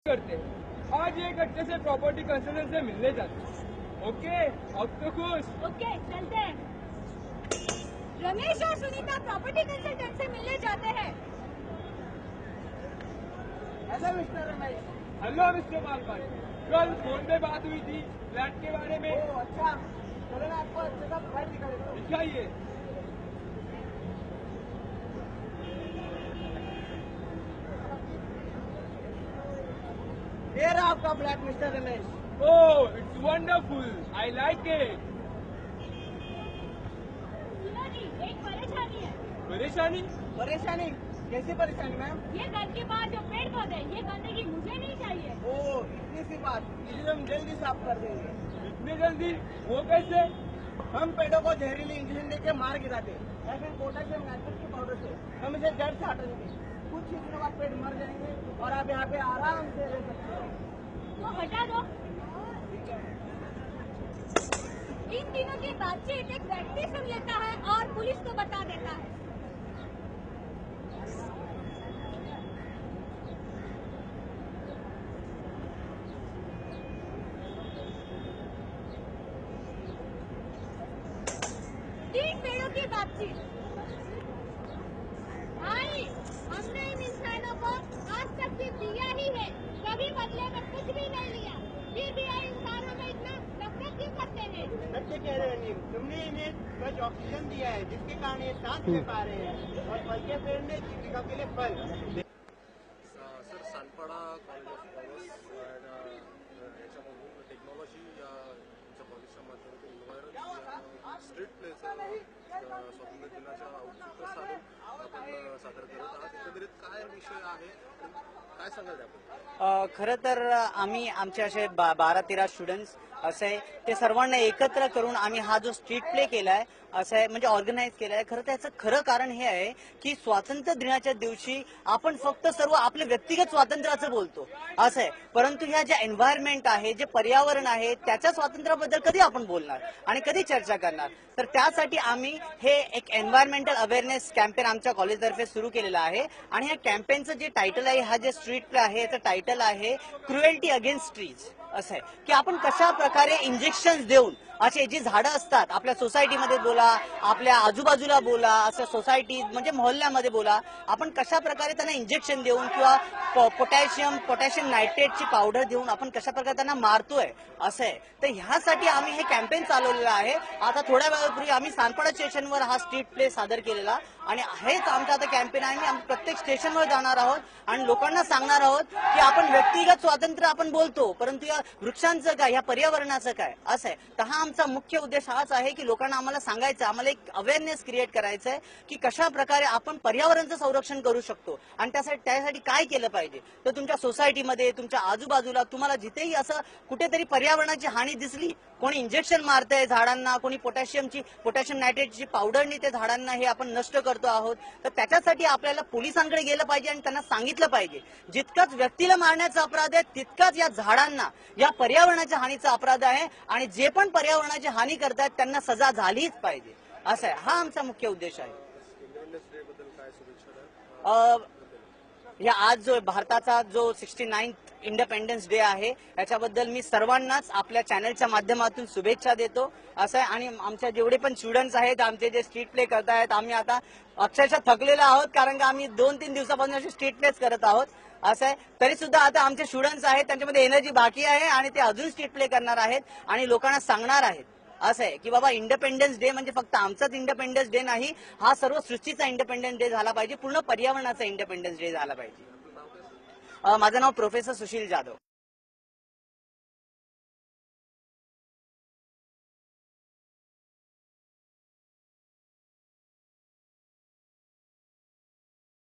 करते। आज एक घंटे से प्रॉपर्टी कंसल्टेंट से मिलने जाते। ओके, अब तो खुश। ओके, चलते हैं। रमेश और सुनीता प्रॉपर्टी कंसल्टेंट से मिलने जाते हैं। Hello mister Ramesh. Hello mister Malpal, कल फोन पे बात हुई थी फ्लैट के बारे में। ओ अच्छा, चलो मैं आपको अच्छे सा फ्लैट दिखा देता हूँ। दिखाइए। ये रहा आपका flat mister Ramesh. Oh, it's wonderful, I like it. सुनो जी, एक परेशानी है। परेशानी? परेशानी? कैसी परेशानी मैम? ये घर के बाहर जो पेड़ पौधे, ये गंदगी मुझे नहीं चाहिए। ओ इतनी सी बात, इसे हम जल्दी साफ कर देंगे। इतने जल्दी? वो कैसे? हम पेड़ों को जहरीली इंजेक्शन देके मार गिराते हैं या फिर पोटेशियम नाइट्रेट के पाउडर से हम इसे जड़ से हटाएंगे। कुछ ही दिनों बाद पेड़ मर जाएंगे और आप यहाँ पे आराम से रह सकते हो। तो हटा दो। इन दिनों की बातचीत एक व्यक्ति सुन लेता है और पुलिस को बता देता है। तीन पेड़ों की बातचीत। भाई, हमने इन इंसानों को आज तक सिर्फ दिया ही है, कभी बदले में कुछ भी नहीं लिया। फिर भी ये इंसान हमें इतना नफरत क्यों करते हैं? सत्य कह रहे हो नीम, तुमने इन्हें स्वच्छ ऑक्सीजन दिया है जिसके कारण ये सांस ले पा रहे हैं और फल के पेड़ ने जीविका के लिए फल। Sir Sanpada college of commerce याच्यामधून टेक्नॉलॉजी या कॉलेजच्या माध्यमातून इन्व्हायरमेंट स्ट्रीट प्लेस स्वातंत्र्य दिनाच्या औचित्य साधून आपण सादर करत आहात। एकंदरीत काय विषय आहे, काय सांगाल आपण? खरं तर आम्ही आमचे असे 12-13 स्टुडंट्स असे ते सर्वांना एकत्र करून आम्ही हा जो स्ट्रीट प्ले केलाय असं आहे, म्हणजे ऑर्गनाईज केलाय। खरं त्याचं खरं कारण हे आहे की स्वातंत्र्य दिनाच्या दिवशी आपण फक्त सर्व आपले व्यक्तिगत स्वातंत्र्याचं बोलतो असं आहे, परंतु ह्या ज्या एन्व्हायरमेंट आहे, जे पर्यावरण आहे, त्याच्या स्वातंत्र्याबद्दल कधी आपण बोलणार आणि कधी चर्चा करणार? तर त्यासाठी आम्ही हे एक एन्व्हायरमेंटल अवेअरनेस कॅम्पेन आमच्या कॉलेजतर्फे सुरू केलेलं आहे आणि या कॅम्पेनचं जे टायटल आहे, हा जे स्ट्रीट प्ले आहे याचं टायटल आहे क्रुएल्टी अगेन्स्ट ट्रीज असं आहे की आपण कशा प्रकारे इंजेक्शन देऊन असे जी झाडं असतात आपल्या सोसायटीमध्ये बोला, आपल्या आजूबाजूला बोला, असं सोसायटी म्हणजे मोहल्ल्यामध्ये बोला, आपण कशा प्रकारे त्यांना इंजेक्शन देऊन किंवा पोटॅशियम नायट्रेटची पावडर देऊन आपण कशा प्रकारे त्यांना मारतोय असं आहे। तर ह्यासाठी आम्ही हे कॅम्पेन चालवलेलं आहे। आता थोड्या वेळापूर्वी आम्ही सानपाडा स्टेशनवर हा स्ट्रीट प्ले सादर केलेला आणि हेच आमचं आता कॅम्पेन आहे। आम्ही प्रत्येक स्टेशनवर जाणार आहोत आणि लोकांना सांगणार आहोत की आपण व्यक्तिगत स्वातंत्र्य आपण बोलतो, परंतु या वृक्षांचं काय, या पर्यावरणाचं काय असं आहे। तर हा आमचा मुख्य उद्देश हाच आहे की लोकांना आम्हाला सांगायचं, आम्हाला एक अवेअरनेस क्रिएट करायचं आहे की कशा प्रकारे आपण पर्यावरणाचं संरक्षण करू शकतो आणि त्यासाठी काय केलं पाहिजे। तर तुमच्या सोसायटीमध्ये, तुमच्या आजूबाजूला तुम्हाला जिथेही असं कुठेतरी पर्यावरणाची हानी दिसली, कोणी इंजेक्शन मारतंय झाडांना, कोणी पोटॅशियम नायट्रेटची पावडरनी ते झाडांना हे आपण नष्ट करतो आहोत, तर त्याच्यासाठी आपल्याला पोलिसांकडे गेलं पाहिजे आणि त्यांना सांगितलं पाहिजे जितकाच व्यक्तीला मारण्याचा अपराध आहे तितकाच या झाडांना, या पर्यावरणाच्या हानीचा अपराध आहे आणि जे पण पर्यावरणाची हानी करतात त्यांना सजा झालीच पाहिजे असं आहे। हा आमचा मुख्य उद्देश आहे। या आज जो भारताचा जो 69th इंडिपेंडन्स डे आहे याच्याबद्दल मी सर्वांनाच आपल्या चॅनलच्या माध्यमातून शुभेच्छा देतो असं आहे। आणि आमच्या जेवढे पण स्टुडंट्स आहेत, आमचे जे स्ट्रीट प्ले करत आहेत, आम्ही आता अक्षरशः थकलेलो आहोत कारण का आम्ही 2-3 दिवसापासून असे स्ट्रीट प्लेच करत आहोत असं आहे। तरी सुद्धा आता आमचे स्टुडंट्स आहेत त्यांच्यामध्ये एनर्जी बाकी आहे आणि ते अजून स्ट्रीट प्ले करणार आहेत आणि लोकांना सांगणार आहेत असं आहे की बाबा इंडिपेंडन्स डे म्हणजे फक्त आमचाच इंडिपेंडन्स डे नाही, हा सर्व सृष्टीचा इंडिपेंडन्स डे झाला पाहिजे, पूर्ण पर्यावरणाचा इंडिपेंडन्स डे झाला पाहिजे। माझं नाव प्रोफेसर सुशील जाधव।